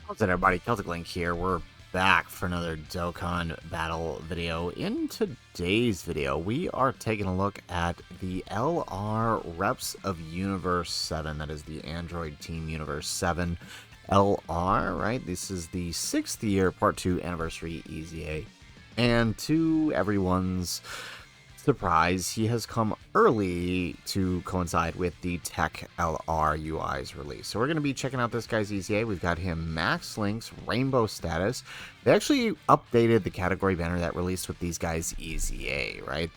What's up, everybody? Celtic Link here. We're back for another Dokkan battle video. In today's video, we are taking a look at the LR Reps of Universe 7. That is the Android Team Universe 7 LR, right? This is the 6th year Part 2 anniversary EZA. And to everyone's surprise, he has come early to coincide with the Teq LR UI's release. So we're going to be checking out this guy's EZA. We've got him Max Link's Rainbow status. They actually updated the category banner that released with these guys' EZA, right?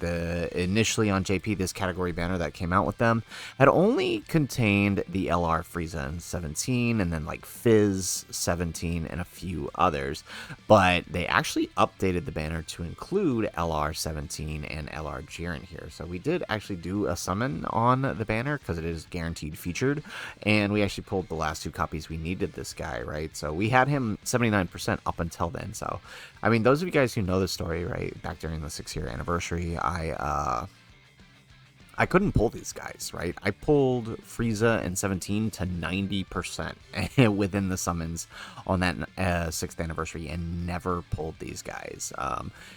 Initially on JP, this category banner that came out with them had only contained the LR Frieza in 17, and then like Fizz 17, and a few others. But they actually updated the banner to include LR 17 and LR Jiren here. So we did actually do a summon on the banner because it is guaranteed featured, and we actually pulled the last 2 copies we needed this guy, right? So we had him 79% up until then. So I mean, those of you guys who know the story, right, back during the 6-year anniversary, I couldn't pull these guys, right? I pulled Frieza and 17 to 90% within the summons on that 6th anniversary and never pulled these guys.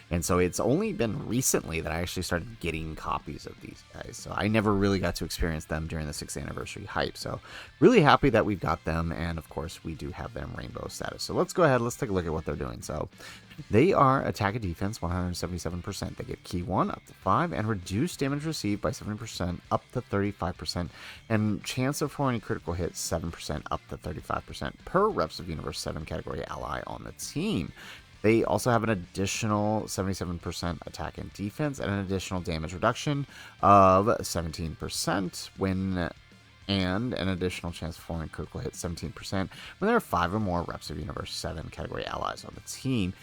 And so it's only been recently that I actually started getting copies of these guys. So I never really got to experience them during the 6th anniversary hype. So really happy that we've got them. And of course, we do have them rainbow status. So let's go ahead. Let's take a look at what they're doing. So they are attack and defense 177%. They get key 1 up to 5 and reduce damage received by 70% up to 35%, and chance of forming a critical hit 7% up to 35% per Reps of Universe 7 category ally on the team. They also have an additional 77% attack and defense and an additional damage reduction of 17% and an additional chance of forming critical hit 17% when there are 5 or more Reps of Universe 7 category allies on the team.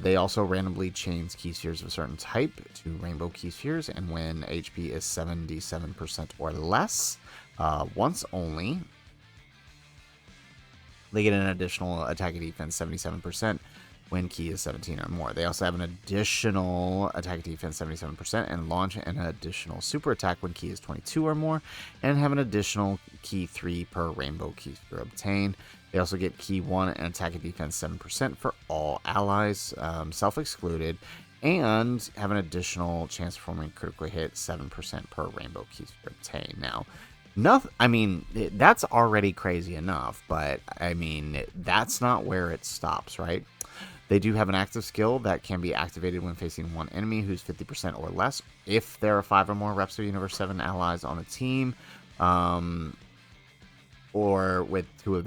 They also randomly change key spheres of a certain type to rainbow key spheres, and when HP is 77% or less, once only, they get an additional attack and defense 77% when key is 17 or more. They also have an additional attack and defense 77% and launch an additional super attack when key is 22 or more, and have an additional key 3 per rainbow key sphere obtained. They also get key 1 and attack and defense 7% for all allies, self-excluded, and have an additional chance of forming critical hit 7% per rainbow key sphere obtained. Now, I mean, that's already crazy enough, but I mean, that's not where it stops, right? They do have an active skill that can be activated when facing one enemy who's 50% or less, if there are 5 or more Reps of Universe 7 allies on the team, or with 2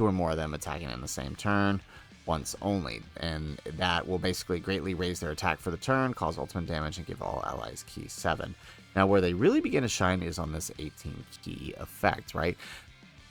or more of them attacking in the same turn, once only. And that will basically greatly raise their attack for the turn, cause ultimate damage, and give all allies key 7. Now, where they really begin to shine is on this 18 key effect, right?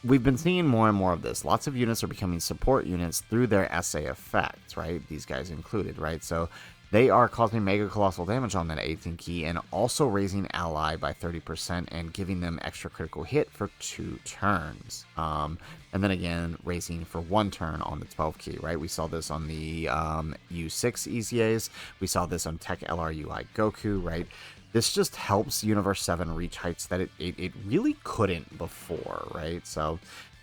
We've been seeing more and more of this. Lots of units are becoming support units through their SA effects, right? These guys included, right? So they are causing mega colossal damage on that 18 key and also raising ally by 30% and giving them extra critical hit for 2 turns. And then again, raising for 1 turn on the 12 key, right? We saw this on the U6 EZAs. We saw this on Teq LR UI GOku, right? This just helps Universe 7 reach heights that it really couldn't before, right? So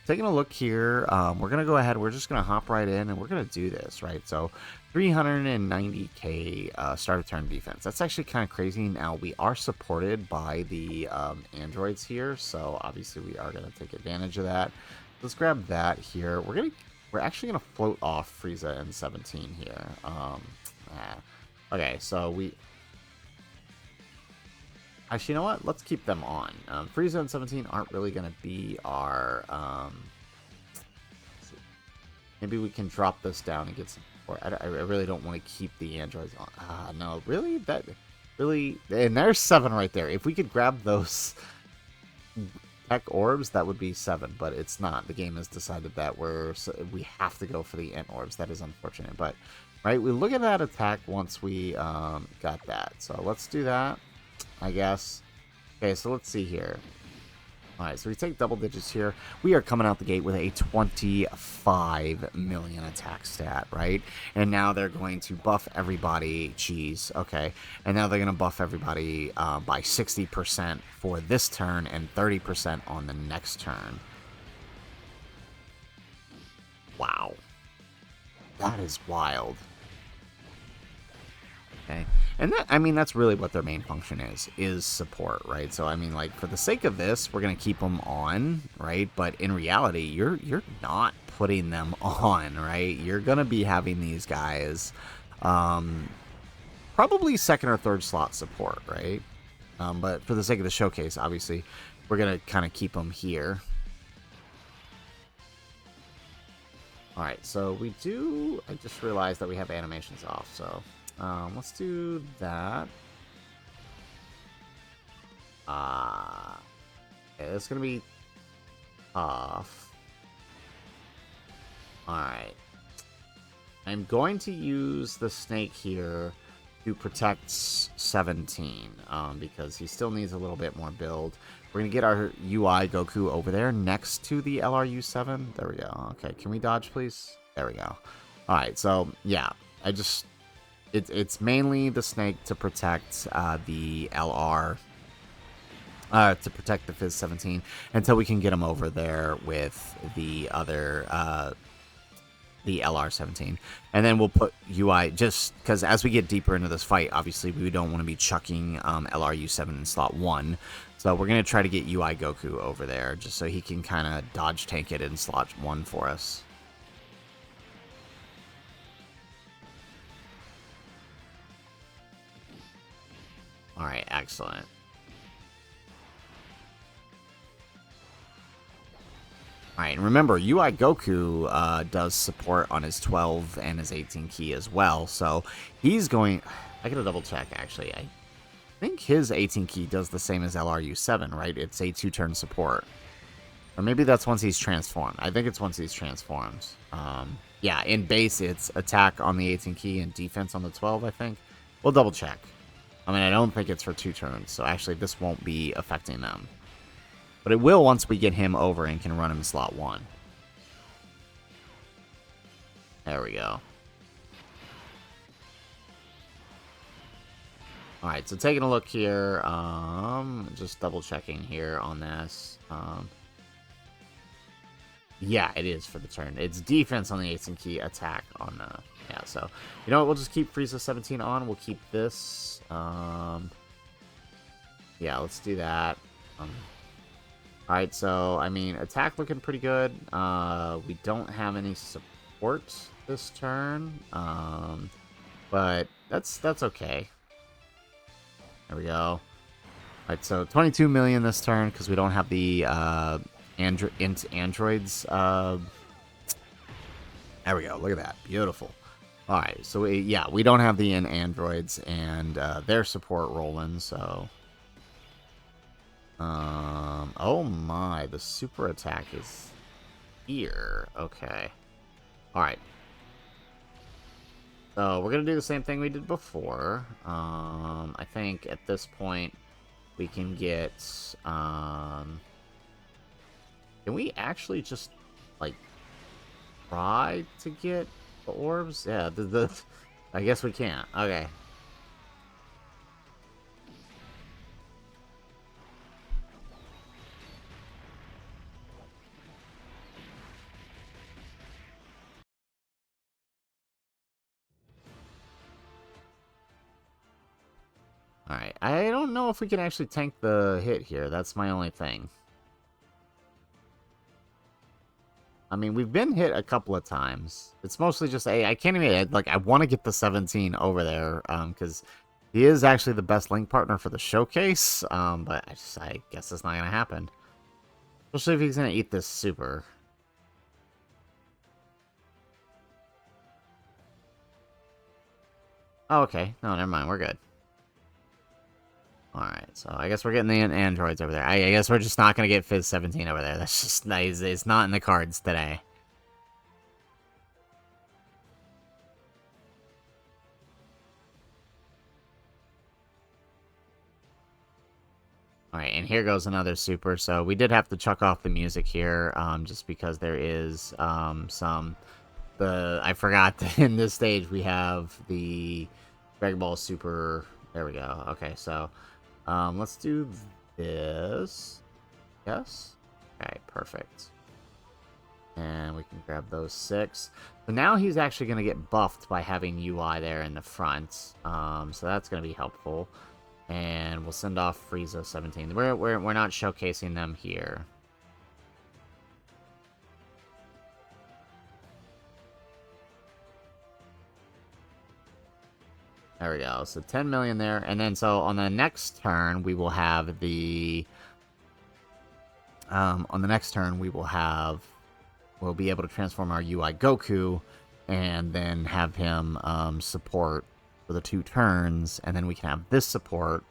taking a look here, we're going to go ahead, we're just going to hop right in and we're going to do this, right? So 390k start of turn defense. That's actually kind of crazy. Now, we are supported by the androids here, so obviously we are going to take advantage of that. Let's grab that here. We're actually going to float off Frieza and 17 here. Okay, so actually, you know what? Let's keep them on. Frieza and 17 aren't really going to be our... maybe we can drop this down and get some support. I really don't want to keep the androids on. No, really? And there's 7 right there. If we could grab those Teq orbs, that would be 7, but it's not. The game has decided that we have to go for the int orbs. That is unfortunate, but right, we look at that attack once we got that. So let's do that, I guess. Okay, so let's see here. Alright, so we take double digits here. We are coming out the gate with a 25 million attack stat, right? And now they're going to buff everybody. Jeez, okay. And now they're going to buff everybody by 60% for this turn and 30% on the next turn. Wow. That is wild. Okay. And that, I mean, that's really what their main function is support, right? So, I mean, like, for the sake of this, we're going to keep them on, right? But in reality, you're not putting them on, right? You're going to be having these guys probably second or third slot support, right? But for the sake of the showcase, obviously, we're going to kind of keep them here. All right, so we do... I just realized that we have animations off, so... let's do that. Okay, that's gonna be tough. Alright. I'm going to use the snake here to protect 17, because he still needs a little bit more build. We're gonna get our UI Goku over there next to the LRU7. There we go. Okay, can we dodge, please? There we go. Alright, so, yeah. It's mainly the snake to protect the LR, to protect the Fizz 17 until we can get him over there with the other, the LR 17. And then we'll put UI, just because as we get deeper into this fight, obviously we don't want to be chucking LRU 7 in slot 1. So we're going to try to get UI Goku over there just so he can kind of dodge tank it in slot 1 for us. Alright, excellent. Alright, and remember, UI Goku does support on his 12 and his 18 key as well, so he's going... I gotta double check, actually. I think his 18 key does the same as LRU7, right? It's a 2-turn support. Or maybe that's once he's transformed. I think it's once he's transformed. Yeah, in base, it's attack on the 18 key and defense on the 12, I think. We'll double check. I mean, I don't think it's for 2 turns, so actually this won't be affecting them. But it will once we get him over and can run him slot 1. There we go. Alright, so taking a look here, just double checking here on this. Yeah, it is for the turn. It's defense on the 18 key, attack on the... Yeah, so, you know what, we'll just keep Frieza 17 on. We'll keep this. Yeah, let's do that. Alright, so, I mean, attack looking pretty good. We don't have any support this turn. But that's okay. There we go. Alright, so 22 million this turn because we don't have the INT androids. There we go. Look at that. Beautiful. Alright, so we don't have the INT androids and their support rolling, so... oh my, the super attack is here. Okay. Alright. So, we're gonna do the same thing we did before. I think at this point, we can get, can we actually just, like, try to get the orbs? Yeah, I guess we can't. Okay. Alright, I don't know if we can actually tank the hit here. That's my only thing. I mean, we've been hit a couple of times. It's mostly just, I can't even, like, I want to get the 17 over there, because he is actually the best link partner for the showcase, but I guess it's not going to happen. Especially if he's going to eat this super. Oh, okay. No, never mind. We're good. Alright, so I guess we're getting the androids over there. I guess we're just not going to get Fizz 17 over there. That's just nice. It's not in the cards today. Alright, and here goes another super. So we did have to chuck off the music here, just because there is I forgot that in this stage we have the Dragon Ball Super. There we go. Okay, so let's do this. Yes? Okay, perfect. And we can grab those 6. So now he's actually going to get buffed by having UI there in the front. So that's going to be helpful. And we'll send off Frieza 17. We're not showcasing them here. There we go. So 10 million there. And then so on the next turn, we will have the... on the next turn, we'll be able to transform our UI Goku and then have him support for the 2 turns. And then we can have this support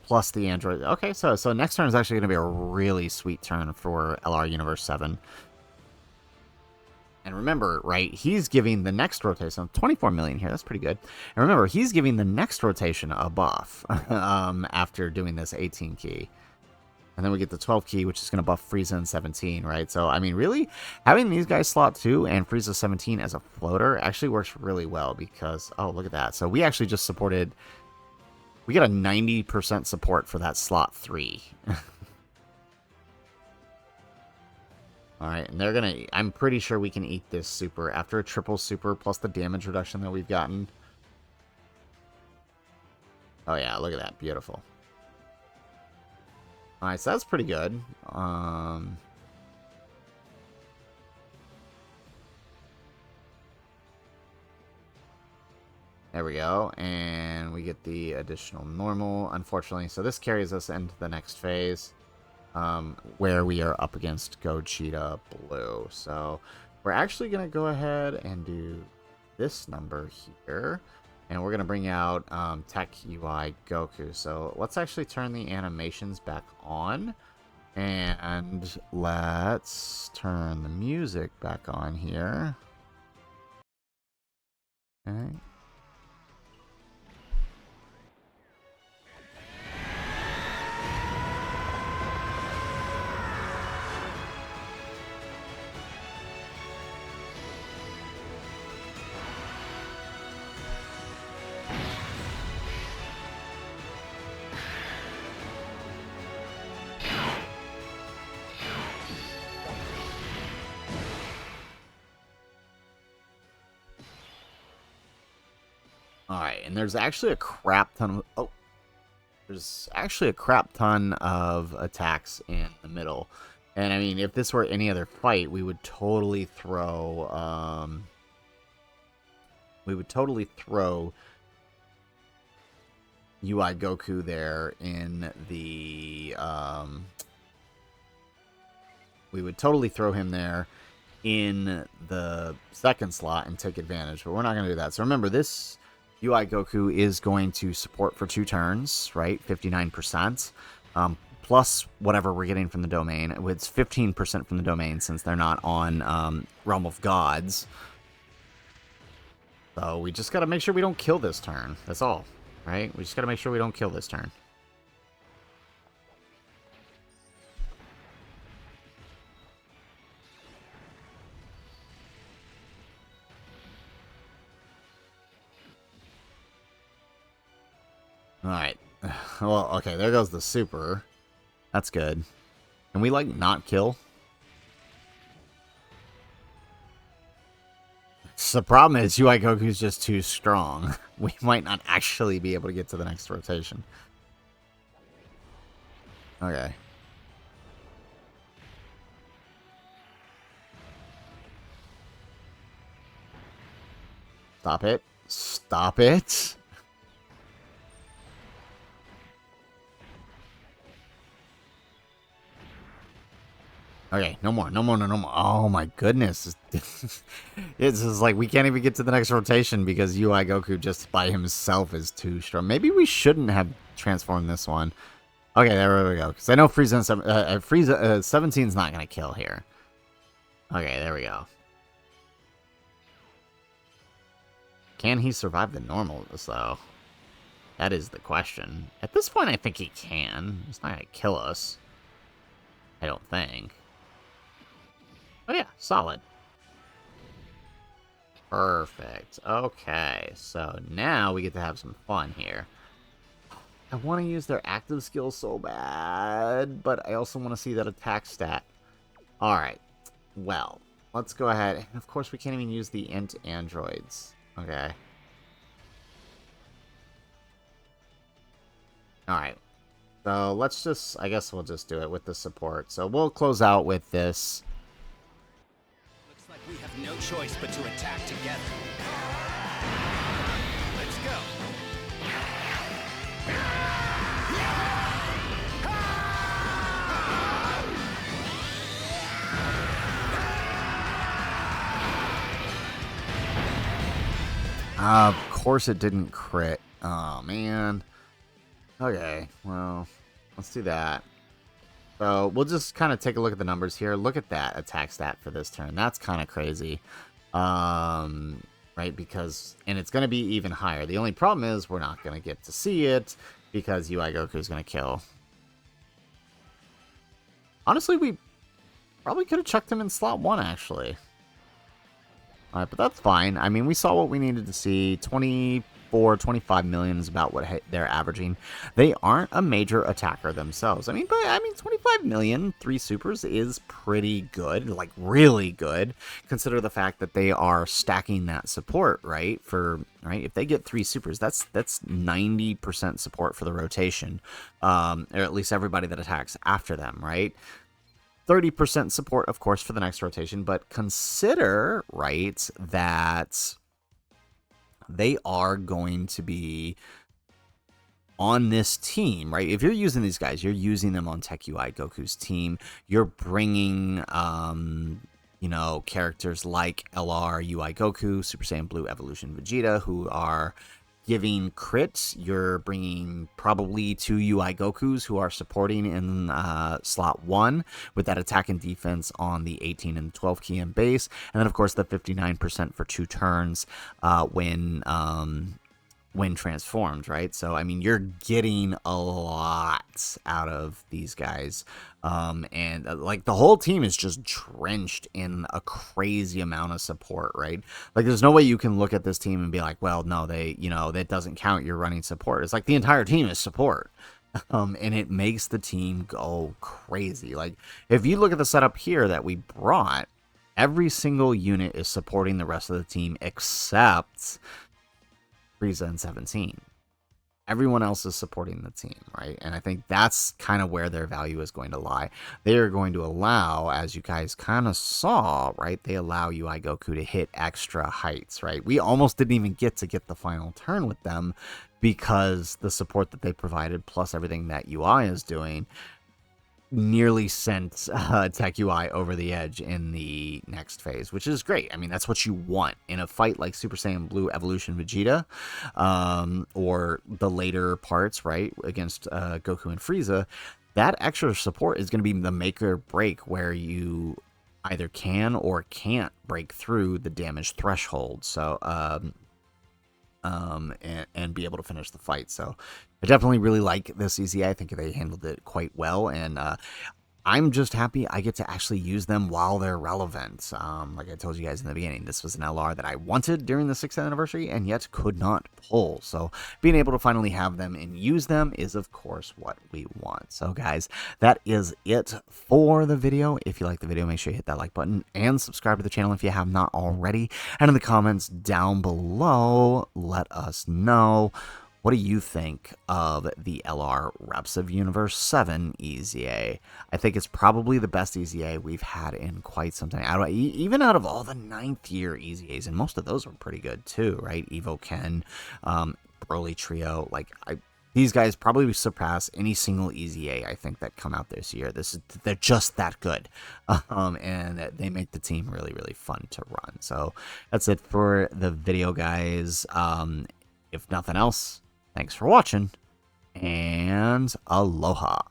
plus the android. Okay, so next turn is actually going to be a really sweet turn for LR Universe 7. And remember, right, he's giving the next rotation, 24 million here, that's pretty good. And remember, he's giving the next rotation a buff after doing this 18 key. And then we get the 12 key, which is going to buff Frieza in 17, right? So, I mean, really, having these guys slot 2 and Frieza 17 as a floater actually works really well because, oh, look at that. So we actually just supported, we get a 90% support for that slot 3. Alright, and they're gonna... I'm pretty sure we can eat this super after a triple super plus the damage reduction that we've gotten. Oh yeah, look at that. Beautiful. Alright, so that's pretty good. There we go. And we get the additional normal, unfortunately. So this carries us into the next phase. Where we are up against Gogeta Blue. So we're actually going to go ahead and do this number here. And we're going to bring out Teq UI GOku. So let's actually turn the animations back on. And let's turn the music back on here. Okay. Alright, and there's actually a crap ton of... Oh! There's actually a crap ton of attacks in the middle. And, I mean, if this were any other fight, we would totally throw... we would totally throw UI Goku there in the... we would totally throw him there in the second slot and take advantage. But we're not going to do that. So remember, this... UI Goku is going to support for 2 turns, right? 59%. Plus whatever we're getting from the domain. It's 15% from the domain since they're not on Realm of Gods. So we just got to make sure we don't kill this turn. That's all, right? We just got to make sure we don't kill this turn. Alright. Well, okay, there goes the super. That's good. Can we, like, not kill? So the problem is UI Goku's just too strong. We might not actually be able to get to the next rotation. Okay. Stop it. Stop it. Okay, no more. Oh my goodness. It's just like we can't even get to the next rotation because UI Goku just by himself is too strong. Maybe we shouldn't have transformed this one. Okay, there we go. Because I know Frieza 17's not going to kill here. Okay, there we go. Can he survive the normal, though? That is the question. At this point, I think he can. He's not going to kill us. I don't think. Oh yeah, solid. Perfect. Okay, so now we get to have some fun here. I want to use their active skill so bad, but I also want to see that attack stat. Alright. Well, let's go ahead. Of course, we can't even use the int androids. Okay. Alright. So let's just, I guess we'll just do it with the support. So we'll close out with this. Looks like we have no choice but to attack together. Let's go. Of course it didn't crit. Oh, man. Okay, well, let's do that. So we'll just kind of take a look at the numbers here. Look at that attack stat for this turn. That's kind of crazy. Right, because, and it's going to be even higher. The only problem is we're not going to get to see it because UI GOku is going to kill. Honestly, we probably could have chucked him in slot 1, actually. Alright, but that's fine. I mean, we saw what we needed to see. 25 million is about what they're averaging. They aren't a major attacker themselves. I mean, but 25 million, 3 supers is pretty good, like really good. Consider the fact that they are stacking that support, right? If they get 3 supers, that's 90% support for the rotation, or at least everybody that attacks after them, right? 30% support, of course, for the next rotation, but consider, right, that they are going to be on this team, right? If you're using these guys, you're using them on Teq UI GOku's team. You're bringing, you know, characters like LR UI GOku, Super Saiyan Blue Evolution Vegeta, who are giving crits. You're bringing probably 2 UI GOKUs who are supporting in slot 1 with that attack and defense on the 18 and 12 key base, and then of course the 59% for 2 turns when transformed, right? So, I mean, you're getting a lot out of these guys. And like the whole team is just drenched in a crazy amount of support, right? Like there's no way you can look at this team and be like, well, no, that doesn't count. You're running support. It's like the entire team is support. And it makes the team go crazy. Like if you look at the setup here that we brought, every single unit is supporting the rest of the team except Frieza and 17. Everyone else is supporting the team, right? And I think that's kind of where their value is going to lie. They are going to allow, as you guys kind of saw, right? They allow UI GOku to hit extra heights, right? We almost didn't even get the final turn with them because the support that they provided, plus everything that UI is doing, nearly sent Teq UI over the edge in the next phase, which is great. I mean, that's what you want in a fight like Super Saiyan Blue Evolution Vegeta, or the later parts, right, against Goku and Frieza. That extra support is going to be the make or break where you either can or can't break through the damage threshold. So, and be able to finish the fight. So I definitely really like this EZA. I think they handled it quite well, and I'm just happy I get to actually use them while they're relevant. Like I told you guys in the beginning, this was an LR that I wanted during the 6th anniversary and yet could not pull. So being able to finally have them and use them is, of course, what we want. So guys, that is it for the video. If you like the video, make sure you hit that like button and subscribe to the channel if you have not already. And in the comments down below, let us know, what do you think of the LR Reps of Universe 7 EZA? I think it's probably the best EZA we've had in quite some time. Even out of all the 9th year EZAs, and most of those were pretty good too, right? Evo Ken, Broly Trio, these guys probably surpass any single EZA I think that come out this year. They're just that good, and they make the team really, really fun to run. So that's it for the video, guys. If nothing else, thanks for watching, and aloha.